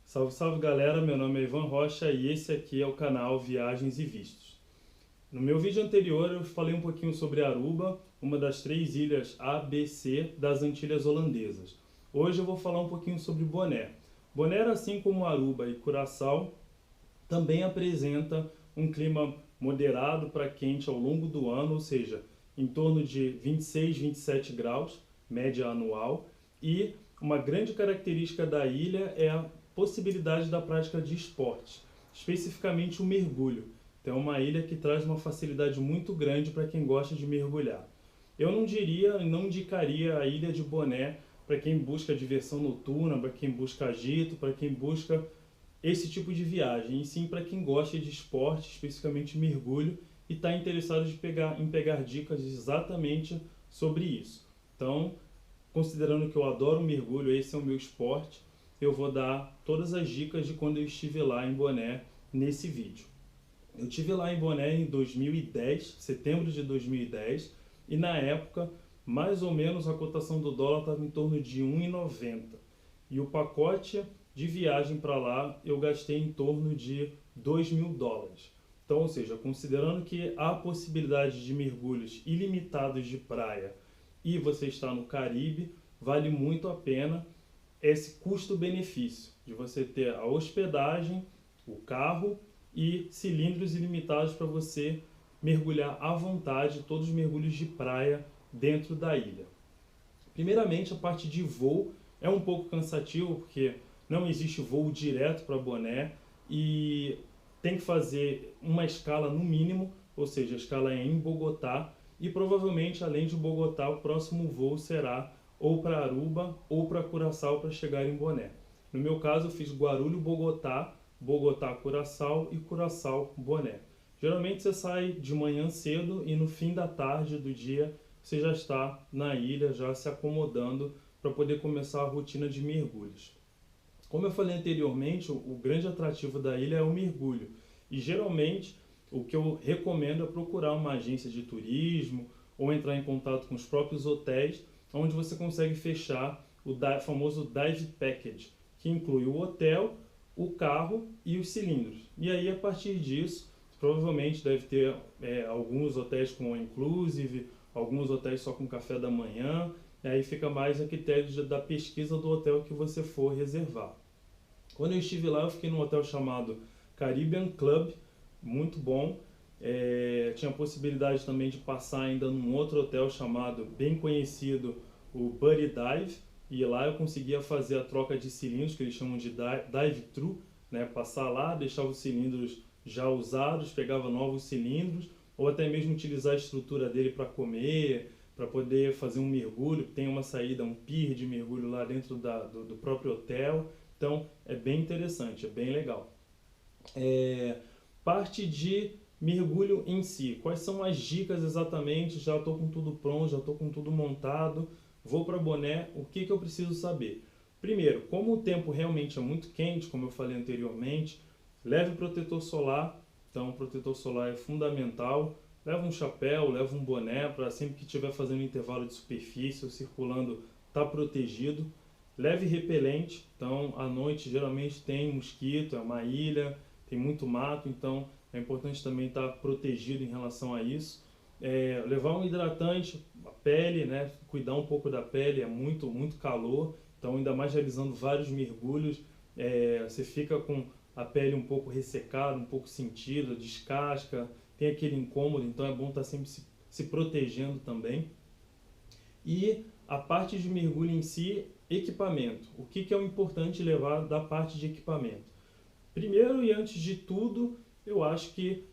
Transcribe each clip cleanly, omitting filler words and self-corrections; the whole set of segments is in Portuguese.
Salve, salve galera, meu nome é Ivan Rocha e esse aqui é o canal Viagens e Vistos. No meu vídeo anterior eu falei um pouquinho sobre Aruba, uma das 3 ilhas A, B, C das Antilhas Holandesas. Hoje eu vou falar um pouquinho sobre Bonaire. Bonaire, assim como Aruba e Curaçao, também apresenta um clima moderado para quente ao longo do ano, ou seja, em torno de 26, 27 graus, média anual, e uma grande característica da ilha é a possibilidade da prática de esportes, especificamente o mergulho. Então é uma ilha que traz uma facilidade muito grande para quem gosta de mergulhar. Eu não indicaria a ilha de Bonaire para quem busca diversão noturna, para quem busca agito, para quem busca esse tipo de viagem, e sim para quem gosta de esporte, especificamente mergulho, e está interessado em pegar dicas exatamente sobre isso. Então, considerando que eu adoro mergulho, esse é o meu esporte, eu vou dar todas as dicas de quando eu estive lá em Bonaire nesse vídeo. Eu estive lá em Bonaire em 2010, setembro de 2010, e na época, mais ou menos, a cotação do dólar estava em torno de 1,90. E o pacote de viagem para lá eu gastei em torno de $2.000. Então, ou seja, considerando que há possibilidade de mergulhos ilimitados de praia e você está no Caribe, vale muito a pena esse custo-benefício de você ter a hospedagem, o carro e cilindros ilimitados para você mergulhar à vontade, todos os mergulhos de praia dentro da ilha. Primeiramente, a parte de voo é um pouco cansativo, porque não existe voo direto para Bonaire e tem que fazer uma escala no mínimo, ou seja, a escala é em Bogotá, e provavelmente, além de Bogotá, o próximo voo será ou para Aruba ou para Curaçao para chegar em Bonaire. No meu caso, eu fiz Guarulhos-Bogotá, Bogotá-Curaçao e Curaçao-Bonaire. Geralmente você sai de manhã cedo e no fim da tarde do dia você já está na ilha, já se acomodando para poder começar a rotina de mergulhos. Como eu falei anteriormente, o grande atrativo da ilha é o mergulho. E geralmente o que eu recomendo é procurar uma agência de turismo ou entrar em contato com os próprios hotéis, onde você consegue fechar o famoso Dive Package, que inclui o hotel, o carro e os cilindros. E aí, a partir disso, provavelmente deve ter alguns hotéis com all inclusive, alguns hotéis só com café da manhã, e aí fica mais a critério da pesquisa do hotel que você for reservar. Quando eu estive lá, eu fiquei num hotel chamado Caribbean Club, muito bom. Tinha a possibilidade também de passar ainda num outro hotel chamado, bem conhecido, o Buddy Dive, e lá eu conseguia fazer a troca de cilindros, que eles chamam de dive-thru, né? Passar lá, deixava os cilindros já usados, pegava novos cilindros, ou até mesmo utilizar a estrutura dele para comer, para poder fazer um mergulho. Tem uma saída, um pier de mergulho lá dentro do próprio hotel, então é bem interessante, é bem legal. Parte de mergulho em si, quais são as dicas exatamente? Já estou com tudo pronto, já estou com tudo montado, vou para Bonaire, o que eu preciso saber? Primeiro, como o tempo realmente é muito quente, como eu falei anteriormente, leve protetor solar, então o protetor solar é fundamental, leva um chapéu, leva um boné, para sempre que estiver fazendo intervalo de superfície ou circulando, estar protegido. Leve repelente, então à noite geralmente tem mosquito, é uma ilha, tem muito mato, então é importante também estar protegido em relação a isso. Levar um hidratante, a pele, né? Cuidar um pouco da pele, é muito calor, então ainda mais realizando vários mergulhos, você fica com a pele um pouco ressecada, um pouco sentida, descasca, tem aquele incômodo, então é bom estar sempre se protegendo também. E a parte de mergulho em si, equipamento. O que é o importante levar da parte de equipamento? Primeiro e antes de tudo, eu acho que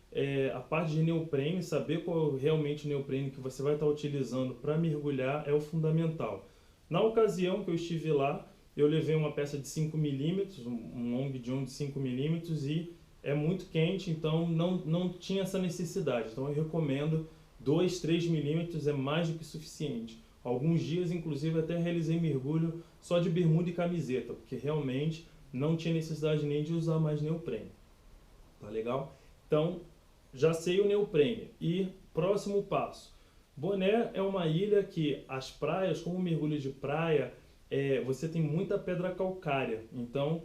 a parte de neoprene, saber qual é realmente o neoprene que você vai estar utilizando para mergulhar é o fundamental. Na ocasião que eu estive lá, eu levei uma peça de 5 mm, um long john de 5 mm, e é muito quente, então não tinha essa necessidade. Então eu recomendo 2, 3 mm, é mais do que suficiente. Alguns dias, inclusive, até realizei mergulho só de bermuda e camiseta, porque realmente não tinha necessidade nem de usar mais neoprene. Tá legal? Então, já sei o neoprene. E próximo passo. Boné é uma ilha que as praias, como mergulho de praia, você tem muita pedra calcária. Então,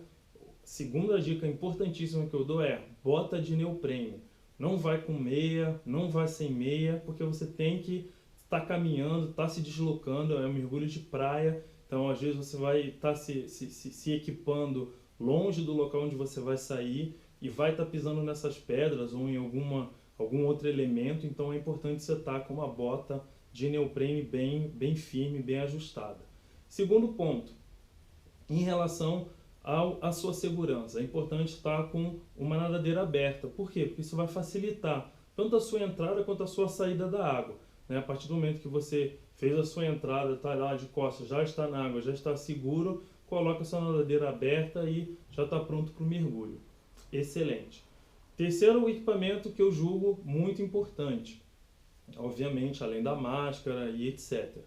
segunda dica importantíssima que eu dou é bota de neoprene. Não vai com meia, não vai sem meia, porque você tem que estar caminhando, estar se deslocando, é um mergulho de praia. Então, às vezes, você vai estar se equipando longe do local onde você vai sair e vai estar pisando nessas pedras ou em algum outro elemento. Então, é importante você estar com uma bota de neoprene bem firme, bem ajustada. Segundo ponto, em relação à sua segurança, é importante estar com uma nadadeira aberta. Por quê? Porque isso vai facilitar tanto a sua entrada quanto a sua saída da água. A partir do momento que você fez a sua entrada, está lá de costas, já está na água, já está seguro, coloca a sua nadadeira aberta e já está pronto para o mergulho. Excelente. Terceiro equipamento que eu julgo muito importante, obviamente, além da máscara e etc.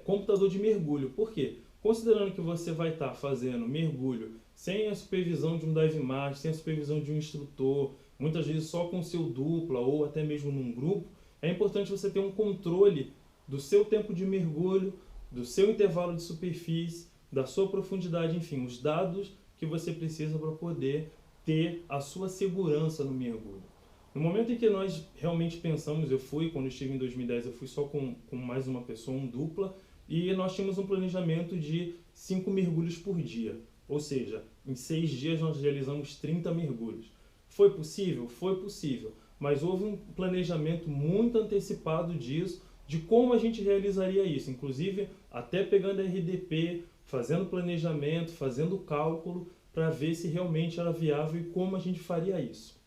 Computador de mergulho. Por quê? Considerando que você vai estar fazendo mergulho sem a supervisão de um dive master, sem a supervisão de um instrutor, muitas vezes só com seu dupla ou até mesmo num grupo, é importante você ter um controle do seu tempo de mergulho, do seu intervalo de superfície, da sua profundidade, enfim, os dados que você precisa para poder ter a sua segurança no mergulho. No momento em que nós realmente pensamos, quando eu estive em 2010, eu fui só com mais uma pessoa, um dupla, e nós tínhamos um planejamento de 5 mergulhos por dia. Ou seja, em 6 dias nós realizamos 30 mergulhos. Foi possível? Foi possível. Mas houve um planejamento muito antecipado disso, de como a gente realizaria isso. Inclusive, até pegando a RDP, fazendo planejamento, fazendo cálculo, para ver se realmente era viável e como a gente faria isso.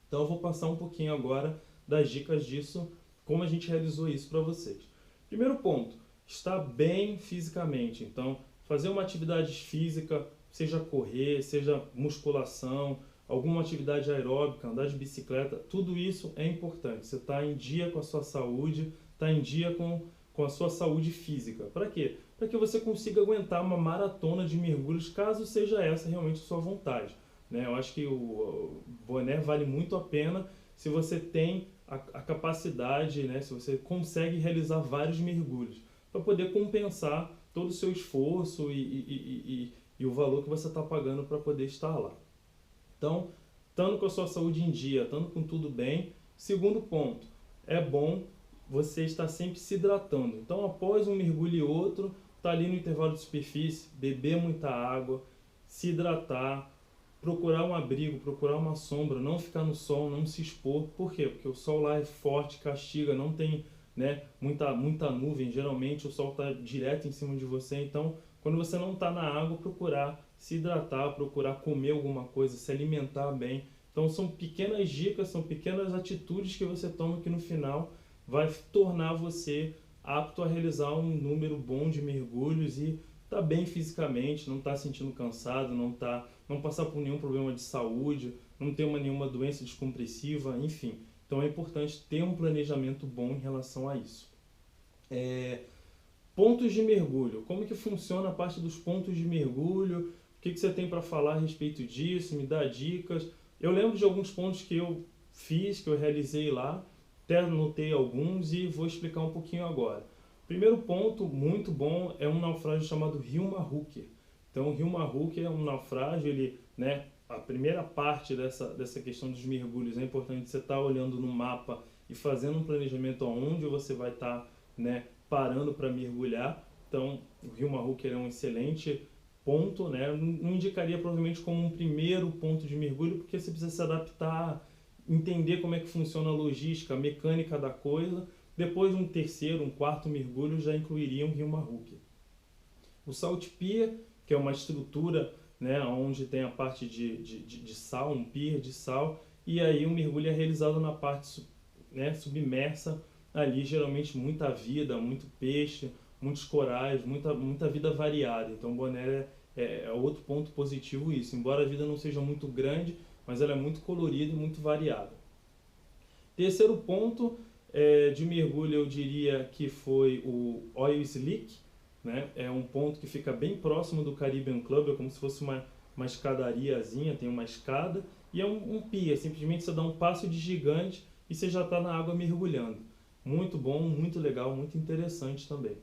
Então eu vou passar um pouquinho agora das dicas disso, como a gente realizou isso para vocês. Primeiro ponto, estar bem fisicamente. Então, fazer uma atividade física, seja correr, seja musculação, alguma atividade aeróbica, andar de bicicleta, tudo isso é importante. Você está em dia com a sua saúde, está em dia com a sua saúde física. Para quê? Para que você consiga aguentar uma maratona de mergulhos, caso seja essa realmente a sua vontade. Eu acho que o boné vale muito a pena se você tem a capacidade, se você consegue realizar vários mergulhos, para poder compensar todo o seu esforço e o valor que você está pagando para poder estar lá. Então, estando com a sua saúde em dia, estando com tudo bem. Segundo ponto, é bom você estar sempre se hidratando. Então, após um mergulho e outro, está ali no intervalo de superfície, beber muita água, se hidratar, procurar um abrigo, procurar uma sombra, não ficar no sol, não se expor. Por quê? Porque o sol lá é forte, castiga, não tem muita nuvem, geralmente o sol está direto em cima de você. Então, quando você não está na água, procurar se hidratar, procurar comer alguma coisa, se alimentar bem. Então, são pequenas dicas, são pequenas atitudes que você toma que no final vai tornar você apto a realizar um número bom de mergulhos e tá bem fisicamente, não está sentindo cansado, não passar por nenhum problema de saúde, não ter nenhuma doença descompressiva, enfim. Então é importante ter um planejamento bom em relação a isso. Pontos de mergulho. Como que funciona a parte dos pontos de mergulho? O que você tem para falar a respeito disso? Me dá dicas. Eu lembro de alguns pontos que eu fiz, que eu realizei lá, até anotei alguns e vou explicar um pouquinho agora. Primeiro ponto muito bom é um naufrágio chamado Hilma Hooker. Então, o Hilma Hooker é um naufrágio, a primeira parte dessa questão dos mergulhos é importante você estar olhando no mapa e fazendo um planejamento aonde você vai estar parando para mergulhar. Então, o Hilma Hooker é um excelente ponto, não indicaria provavelmente como um primeiro ponto de mergulho, porque você precisa se adaptar, entender como é que funciona a logística, a mecânica da coisa. Depois um terceiro, um quarto mergulho já incluiria um Hilma Hooker. O Salt Pier, que é uma estrutura onde tem a parte de sal, um pier de sal, e aí o mergulho é realizado na parte submersa, ali geralmente muita vida, muito peixe, muitos corais, muita vida variada. Então Bonaire é outro ponto positivo isso, embora a vida não seja muito grande, mas ela é muito colorida e muito variada. Terceiro ponto de mergulho, eu diria que foi o Oil Slick, é um ponto que fica bem próximo do Caribbean Club, é como se fosse uma escadariazinha, tem uma escada, E é um pia, simplesmente você dá um passo de gigante e você já está na água mergulhando. Muito bom, muito legal, muito interessante também.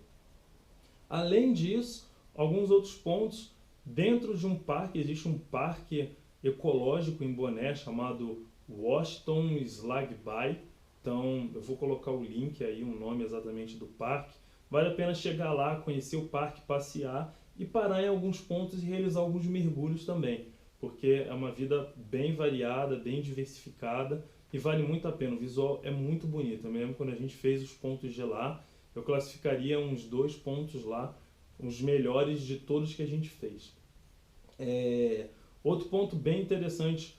Além disso, alguns outros pontos, dentro de um parque, existe um parque ecológico em Boné chamado Washington Slagby. Então eu vou colocar o link aí, o nome exatamente do parque. Vale a pena chegar lá, conhecer o parque, passear e parar em alguns pontos e realizar alguns mergulhos também, porque é uma vida bem variada, bem diversificada e vale muito a pena. O visual é muito bonito. Eu me lembro quando a gente fez os pontos de lá, eu classificaria uns 2 pontos lá, os melhores de todos que a gente fez. Outro ponto bem interessante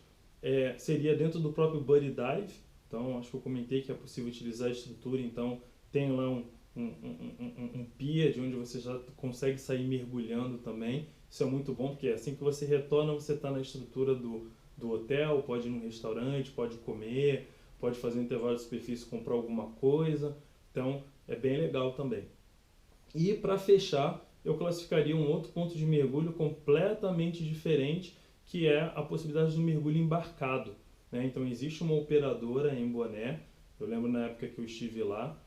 seria dentro do próprio Buddy Dive. Então, acho que eu comentei que é possível utilizar a estrutura, então tem lá um pia de onde você já consegue sair mergulhando também. Isso é muito bom, porque assim que você retorna, você está na estrutura do hotel, pode ir num restaurante, pode comer, pode fazer um intervalo de superfície, comprar alguma coisa. Então, é bem legal também. E para fechar, eu classificaria um outro ponto de mergulho completamente diferente, que é a possibilidade do mergulho embarcado, né? Então existe uma operadora em Boné, eu lembro na época que eu estive lá,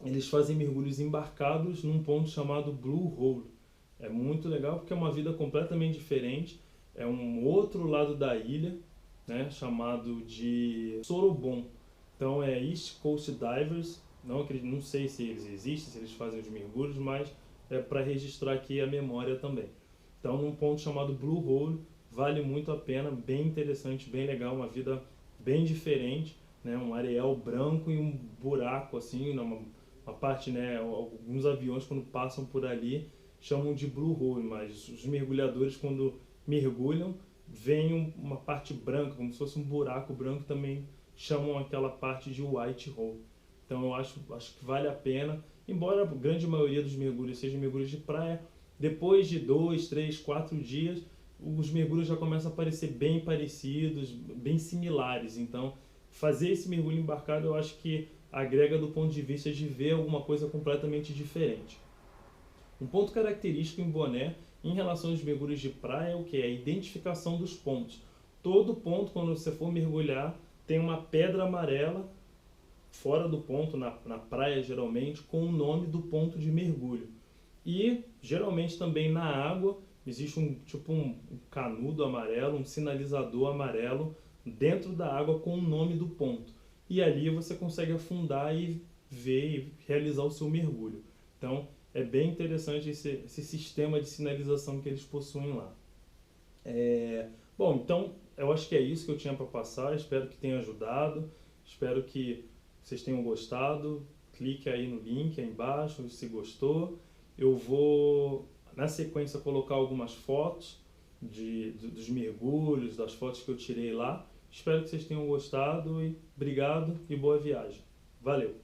eles fazem mergulhos embarcados num ponto chamado Blue Hole. É muito legal porque é uma vida completamente diferente, é um outro lado da ilha, né, chamado de Sorobon. Então é East Coast Divers, não sei se eles existem, se eles fazem os mergulhos, mas é para registrar aqui a memória também. Então num ponto chamado Blue Hole, vale muito a pena, bem interessante, bem legal, uma vida bem diferente, né, um areal branco e um buraco assim, uma parte, né, alguns aviões quando passam por ali chamam de Blue Hole, mas os mergulhadores quando mergulham vem uma parte branca, como se fosse um buraco branco, também chamam aquela parte de White Hole. Então eu acho que vale a pena, embora a grande maioria dos mergulhos sejam mergulhos de praia, depois de 2, 3, 4 dias, os mergulhos já começam a parecer bem parecidos, bem similares. Então fazer esse mergulho embarcado eu acho que agrega do ponto de vista de ver alguma coisa completamente diferente. Um ponto característico em Boné em relação aos mergulhos de praia é o que? É a identificação dos pontos. Todo ponto, quando você for mergulhar, tem uma pedra amarela fora do ponto, na praia geralmente, com o nome do ponto de mergulho. E geralmente também na água existe um canudo amarelo, um sinalizador amarelo dentro da água com o nome do ponto. E ali você consegue afundar e ver e realizar o seu mergulho. Então é bem interessante esse sistema de sinalização que eles possuem lá. Bom, então eu acho que é isso que eu tinha para passar. Espero que tenha ajudado. Espero que vocês tenham gostado. Clique aí no link aí embaixo se gostou. Eu vou, na sequência, colocar algumas fotos dos mergulhos, das fotos que eu tirei lá. Espero que vocês tenham gostado e obrigado e boa viagem. Valeu!